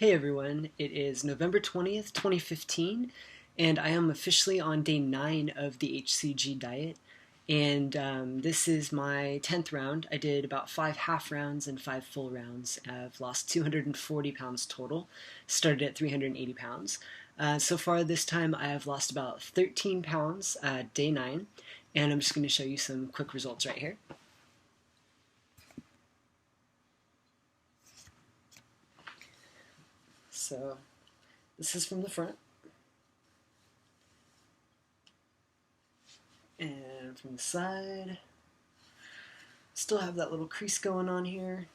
Hey everyone, it is November 20th, 2015, and I am officially on day 9 of the hCG diet. And this is my 10th round. I did about 5 half rounds and 5 full rounds. I've lost 240 pounds total, started at 380 pounds. So far this time I have lost about 13 pounds day 9, and I'm just going to show you some quick results right here. So this is from the front. And from the side, still have that little crease going on here.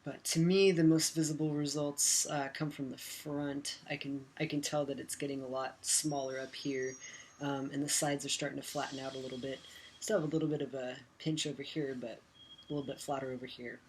But to me, the most visible results come from the front. I can tell that it's getting a lot smaller up here, and the sides are starting to flatten out a little bit. Still have a little bit of a pinch over here, but a little bit flatter over here.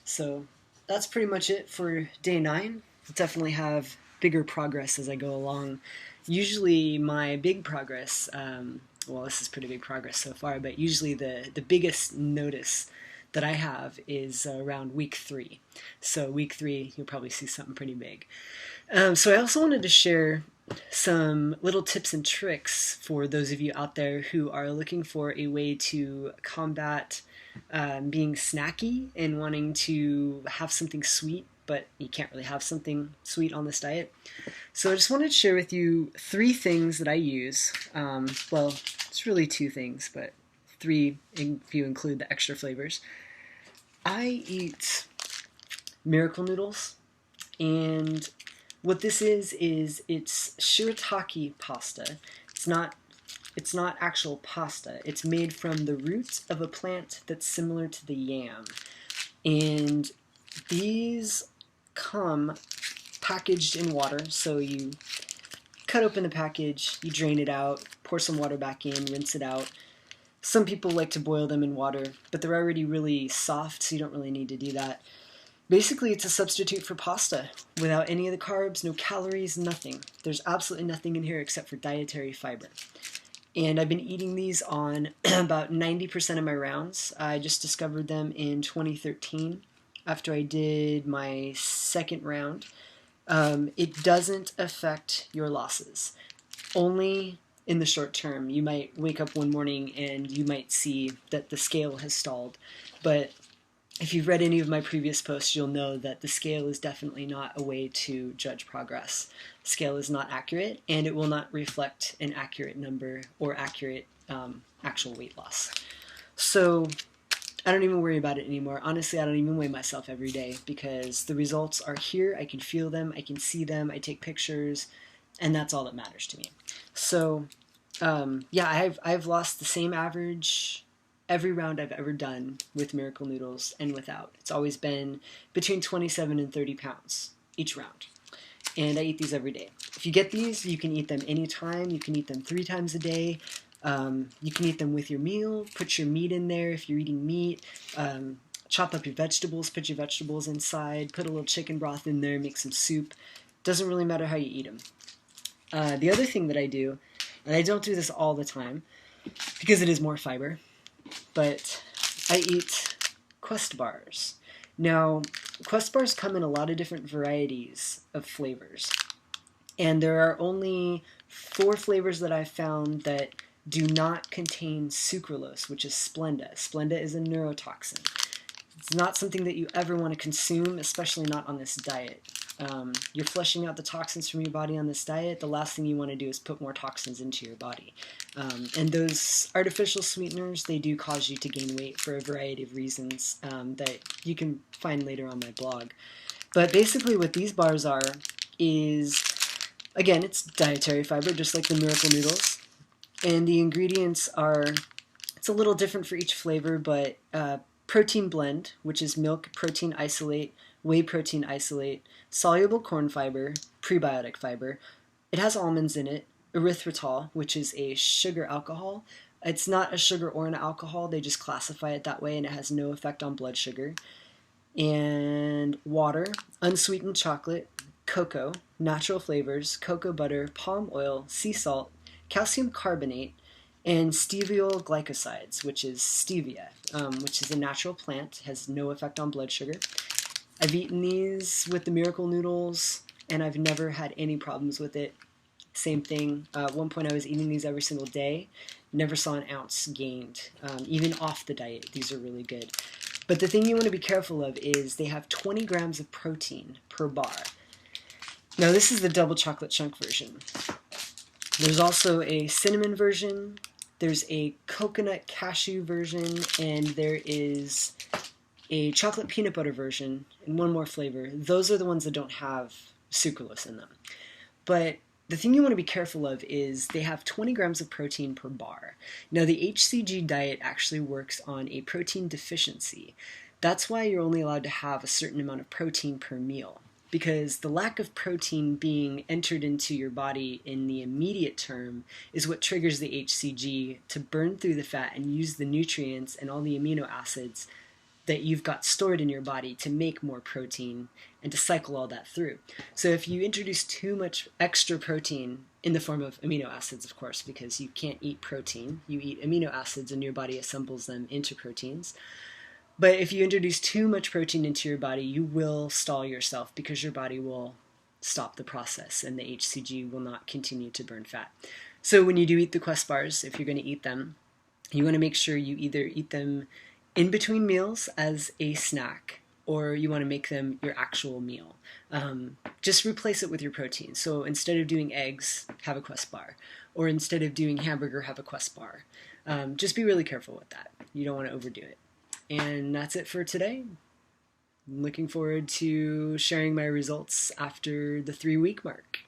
So that's pretty much it for day 9. Definitely have bigger progress as I go along. Usually my big progress, well, this is pretty big progress so far, but usually the biggest notice that I have is around week 3. So week 3, you'll probably see something pretty big. So I also wanted to share some little tips and tricks for those of you out there who are looking for a way to combat being snacky and wanting to have something sweet, but you can't really have something sweet on this diet. So I just wanted to share with you 3 things that I use. Well, it's really 2 things, but 3 if you include the extra flavors. I eat miracle noodles, and what this is it's shirataki pasta. It's not actual pasta. It's made from the roots of a plant that's similar to the yam. And these come packaged in water, so you cut open the package, you drain it out, pour some water back in, rinse it out. Some people like to boil them in water, but they're already really soft, so you don't really need to do that. Basically, it's a substitute for pasta, without any of the carbs, no calories, nothing. There's absolutely nothing in here except for dietary fiber. And I've been eating these on about 90% of my rounds. I just discovered them in 2013 after I did my second round. It doesn't affect your losses. Only in the short term. You might wake up one morning and you might see that the scale has stalled. But if you've read any of my previous posts, you'll know that the scale is definitely not a way to judge progress. Scale is not accurate, and it will not reflect an accurate number or accurate actual weight loss. So I don't even worry about it anymore. Honestly, I don't even weigh myself every day because the results are here. I can feel them. I can see them. I take pictures, and that's all that matters to me. So yeah, I've lost the same average every round I've ever done with Miracle Noodles and without. It's always been between 27 and 30 pounds each round. And I eat these every day. If you get these, you can eat them anytime. You can eat them 3 times a day. You can eat them with your meal. Put your meat in there if you're eating meat. Chop up your vegetables. Put your vegetables inside. Put a little chicken broth in there. Make some soup. Doesn't really matter how you eat them. The other thing that I do, and I don't do this all the time because it is more fiber, but I eat Quest bars. Now, Quest bars come in a lot of different varieties of flavors, and there are only 4 flavors that I've found that do not contain sucralose, which is Splenda. Splenda is a neurotoxin. It's not something that you ever want to consume, especially not on this diet. You're flushing out the toxins from your body on this diet. The last thing you want to do is put more toxins into your body. And those artificial sweeteners, they do cause you to gain weight for a variety of reasons that you can find later on my blog. But basically what these bars are is, again, it's dietary fiber, just like the Miracle Noodles. And the ingredients are, it's a little different for each flavor, but protein blend, which is milk protein isolate, whey protein isolate, soluble corn fiber, prebiotic fiber. It has almonds in it, erythritol, which is a sugar alcohol. It's not a sugar or an alcohol, they just classify it that way, and it has no effect on blood sugar. And water, unsweetened chocolate, cocoa, natural flavors, cocoa butter, palm oil, sea salt, calcium carbonate, and steviol glycosides, which is stevia, which is a natural plant, has no effect on blood sugar. I've eaten these with the miracle noodles, and I've never had any problems with it. Same thing. At one point, I was eating these every single day. Never saw an ounce gained. Even off the diet, these are really good. But the thing you want to be careful of is they have 20 grams of protein per bar. Now, this is the double chocolate chunk version. There's also a cinnamon version, there's a coconut cashew version, and there is a chocolate peanut butter version, and one more flavor. Those are the ones that don't have sucralose in them. But the thing you want to be careful of is they have 20 grams of protein per bar. Now, the hCG diet actually works on a protein deficiency. That's why you're only allowed to have a certain amount of protein per meal, because the lack of protein being entered into your body in the immediate term is what triggers the hCG to burn through the fat and use the nutrients and all the amino acids that you've got stored in your body to make more protein and to cycle all that through. So if you introduce too much extra protein in the form of amino acids, of course, because you can't eat protein, you eat amino acids and your body assembles them into proteins. But if you introduce too much protein into your body, you will stall yourself because your body will stop the process and the hCG will not continue to burn fat. So when you do eat the Quest bars, if you're going to eat them, you want to make sure you either eat them in between meals as a snack, or you want to make them your actual meal. Just replace it with your protein. So instead of doing eggs, have a Quest bar. Or instead of doing hamburger, have a Quest bar. Just be really careful with that. You don't want to overdo it. And that's it for today. I'm looking forward to sharing my results after the 3-week mark.